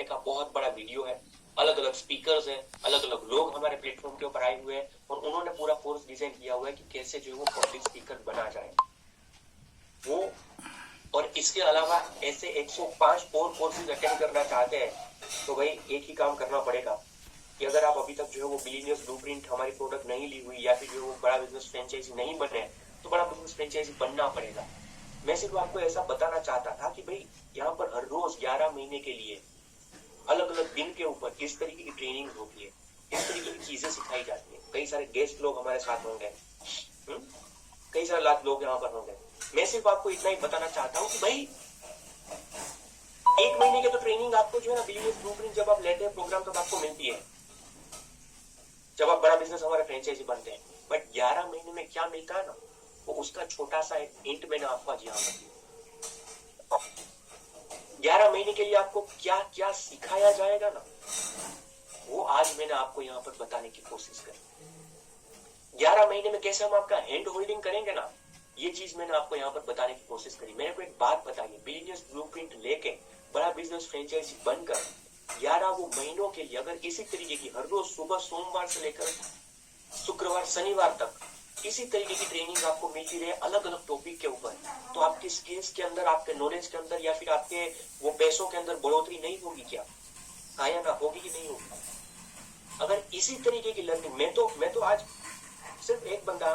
घंटे का बहुत बड़ा वीडियो है, अलग अलग स्पीकर्स हैं, अलग अलग लोग हमारे प्लेटफॉर्म के ऊपर आए हुए हैं और उन्होंने पूरा कोर्स डिजाइन किया हुआ है कि कैसे जो है वो पब्लिक स्पीकर बना जाए वो। और इसके अलावा ऐसे 105 और कोर्सेज अटेंड करना चाहते हैं तो भाई एक ही काम करना पड़ेगा कि अगर आप अभी तक जो है वो बिलीनियर्स ब्लूप्रिंट हमारी प्रोडक्ट नहीं ली हुई या फिर जो वो बड़ा बिजनेस फ्रेंचाइजी नहीं बने तो बड़ा बिजनेस फ्रेंचाइजी बनना पड़ेगा। मैं सिर्फ आपको ऐसा बताना चाहता था कि भाई यहाँ पर हर रोज 11 महीने के लिए अलग अलग दिन के ऊपर किस तरीके की ट्रेनिंग होती है, किस तरीके की चीजें सिखाई जाती है। कई सारे गेस्ट लोग हमारे साथ होंगे, कई सारे लाख लोग यहाँ पर होंगे। मैं सिर्फ आपको इतना ही बताना चाहता हूँ कि भाई 1 महीने के तो ट्रेनिंग आपको जो है ना बिजनेस ब्लूप्रिंट जब आप लेते हैं प्रोग्राम तब आपको मिलती है जब आप बड़ा बिजनेस हमारे फ्रेंचाइजी बनते हैं। बट 11 महीने में क्या मिलता है ना वो उसका छोटा सा एक हिंट मैंने आपको आज यहाँ पर 11 महीने के लिए आपको क्या क्या सिखाया जाएगा ना वो आज मैंने आपको यहाँ पर बताने की कोशिश करी। 11 महीने में कैसे हम आपका हैंड होल्डिंग करेंगे ना ये चीज मैंने आपको यहाँ पर बताने की कोशिश करी। मेरे को एक बात बताइए, बिजनेस ब्लूप्रिंट लेके बड़ा बिजनेस फ्रेंचाइजी बनकर 11 वो महीनों के लिए अगर इसी तरीके की हर रोज सुबह सोमवार से लेकर शुक्रवार शनिवार तक इसी तरीके की ट्रेनिंग आपको मिलती रहे अलग अलग टॉपिक के ऊपर तो आपकी स्किल्स के अंदर, आपके नॉलेज के अंदर या फिर आपके वो पैसों के अंदर बढ़ोतरी नहीं होगी क्या? हाँ या ना, होगी कि नहीं होगी? अगर इसी तरीके की लर्निंग मैं तो आज सिर्फ एक बंदा,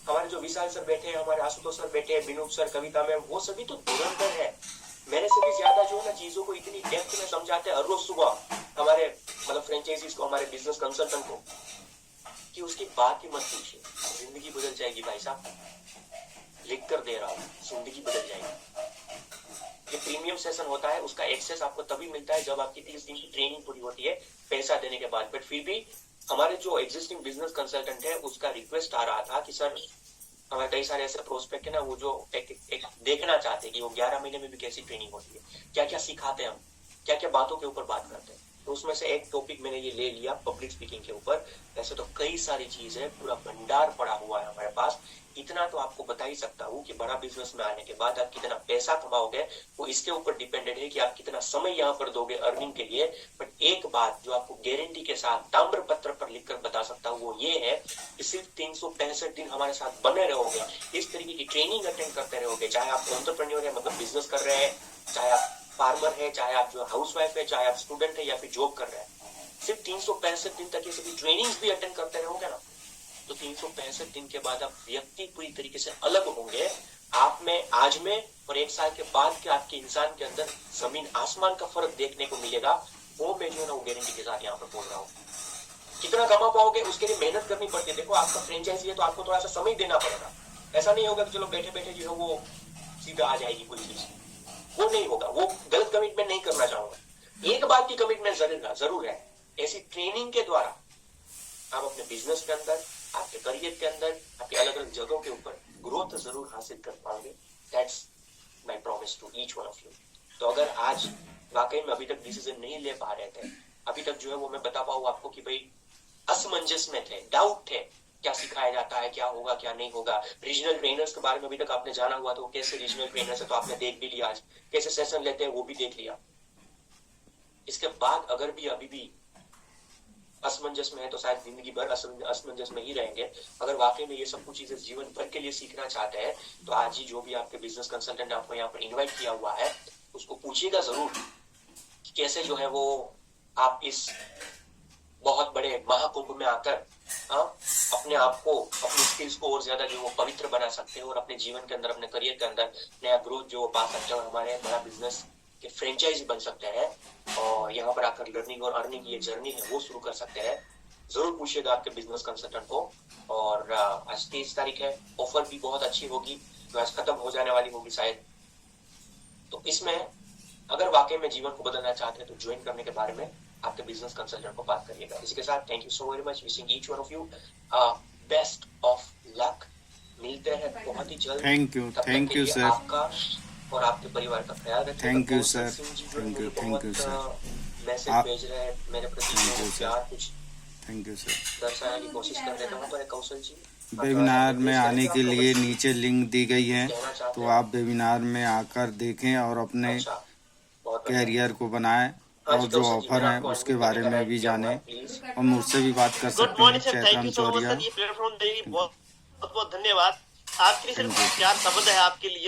हमारे जो विशाल सर बैठे हैं, हमारे आशुतोष सर बैठे हैं, विनोद सर, कविता मैम, वो सभी तो धुरंधर है। मेरे से भी ज्यादा जो ना चीजों को इतनी डेप्थ में समझाते हैं हर रोज सुबह हमारे मतलब फ्रेंचाइजीज को, हमारे बिजनेस कंसल्टेंट को कि उसकी बात ही मत पूछिए, जिंदगी बदल जाएगी भाई साहब। लिख कर दे रहा हूँ, जिंदगी बदल जाएगी। ये प्रीमियम सेशन होता है, उसका एक्सेस आपको तभी मिलता है जब आपकी 30 दिन की ट्रेनिंग पूरी होती है पैसा देने के बाद। बट फिर भी हमारे जो एग्जिस्टिंग बिजनेस कंसल्टेंट है उसका रिक्वेस्ट आ रहा था कि सर हमारे कई सारे ऐसे प्रोस्पेक्ट है ना वो जो एक देखना चाहते हैं कि वो 11 महीने में भी कैसी ट्रेनिंग होती है, क्या क्या सिखाते हैं हम, क्या क्या बातों के ऊपर बात करते हैं। तो उसमें से एक टॉपिक मैंने ये ले लिया पब्लिक स्पीकिंग के ऊपर। ऐसे तो कई सारी चीजें, पूरा भंडार पड़ा हुआ है हमारे पास। इतना तो आपको बता ही सकता हूँ कि बड़ा बिजनेस में आने के बाद आप कितना पैसा कमाओगे वो इसके ऊपर डिपेंडेंट है कि आप कितना समय यहाँ पर दोगे अर्निंग के लिए। बट एक बात जो आपको गारंटी के साथ ताम्र पत्र पर लिखकर बता सकता हूँ वो ये है कि सिर्फ 365 दिन हमारे साथ बने रहोगे, इस तरीके की ट्रेनिंग अटेंड करते रहोगे, चाहे आप एंटरप्रेन्योर है मतलब बिजनेस कर रहे हैं, चाहे आप फार्मर है, चाहे आप जो हाउस वाइफ है, चाहे आप स्टूडेंट है या फिर जॉब कर रहे हैं, सिर्फ 365 दिन तक ये सभी ट्रेनिंग्स भी अटेंड करते रहोगे ना तो 365 दिन के बाद आप व्यक्ति पूरी तरीके से अलग होंगे। आप में आज में और 1 साल के बाद के आपके इंसान के अंदर जमीन आसमान का फर्क देखने को मिलेगा। वो मैं जो है ना वो गारंटी के साथ यहाँ पर बोल रहा हूँ। कितना कमा पाओगे उसके लिए मेहनत करनी पड़ती है। देखो आपका फ्रेंचाइजी है तो आपको थोड़ा सा समय देना पड़ेगा। ऐसा नहीं होगा कि चलो बैठे बैठे जो है वो सीधा आ जाएगी कोई चीज, वो नहीं होगा। वो गलत कमिटमेंट नहीं करना चाहूंगा। एक बात की कमिटमेंट जरूर है, ऐसी ट्रेनिंग के द्वारा आप अपने बिजनेस के अंदर, आपके करियर के अंदर, आपके अलग अलग जगहों के ऊपर ग्रोथ जरूर हासिल कर पाओगे। That's my promise to each one of you. तो अगर आज वाकई में अभी तक डिसीजन नहीं ले पा रहे थे, अभी तक जो है वो मैं बता पाऊँ आपको कि भाई असमंजस में थे, डाउट थे, क्या सिखाया जाता है, क्या होगा क्या नहीं होगा। रीजनल ट्रेनर्स के बारे में अभी तक आपने जाना हुआ तो कैसे रीजनल ट्रेनर्स है तो आपने देख भी लिया, आज कैसे सेशन लेते हैं वो भी देख लिया। इसके बाद अगर भी अभी भी असमंजस में है तो शायद जिंदगी भर असमंजस में ही रहेंगे। अगर वाकई में ये सब कुछ चीजें जीवन भर के लिए सीखना चाहते हैं तो आज ही जो भी आपके बिजनेस कंसल्टेंट आपको यहाँ पर इन्वाइट किया हुआ है उसको पूछिएगा जरूर कि कैसे जो है वो आप इस बहुत बड़े महाकुंभ में आकर अपने आप को, अपनी स्किल्स को और ज्यादा जो वो पवित्र बना सकते हैं और अपने जीवन के अंदर, अपने करियर के अंदर नया ग्रोथ जो पा सकते हैं और हमारे बड़ा बिजनेस के फ्रेंचाइजी बन सकते हैं और यहाँ पर आकर लर्निंग और अर्निंग की ये जर्नी है वो शुरू कर सकते हैं। जरूर पूछिएगा आपके बिजनेस कंसल्टेंट को। और आज 23 तारीख है, ऑफर भी बहुत अच्छी होगी जो आज खत्म हो जाने वाली होगी शायद। तो इसमें अगर वाकई में जीवन को बदलना चाहते हैं तो ज्वाइन करने के बारे में आपके बिजनेस कंसल्टेंट को बात करिएगा। इसी के साथ thank you so very much, wishing each one of you best of luck. मिलते हैं बहुत ही जल्द। Thank you sir. आपका और आपके परिवार का ख्याल रखें। Thank you sir. Thank you sir. Message भेज रहे हैं मेरे प्रति, प्यार कुछ थैंक यू सर दर्शाने की कोशिश कर रहे थे कौशल जी। वेबिनार में आने के लिए नीचे लिंक दी गई है तो आप वेबिनार में आकर देखें और अपने कैरियर को बनाएं। और जो ऑफर है उसके बारे में भी जाने और मुझसे भी बात कर गुड सकते हैं morning sir, thank Chaitram you so much Chauriya. Sir, ये प्लेटफॉर्म देने के लिए बहुत बहुत धन्यवाद। आखिरी सर Thank you. 4 शब्द है आपके लिए।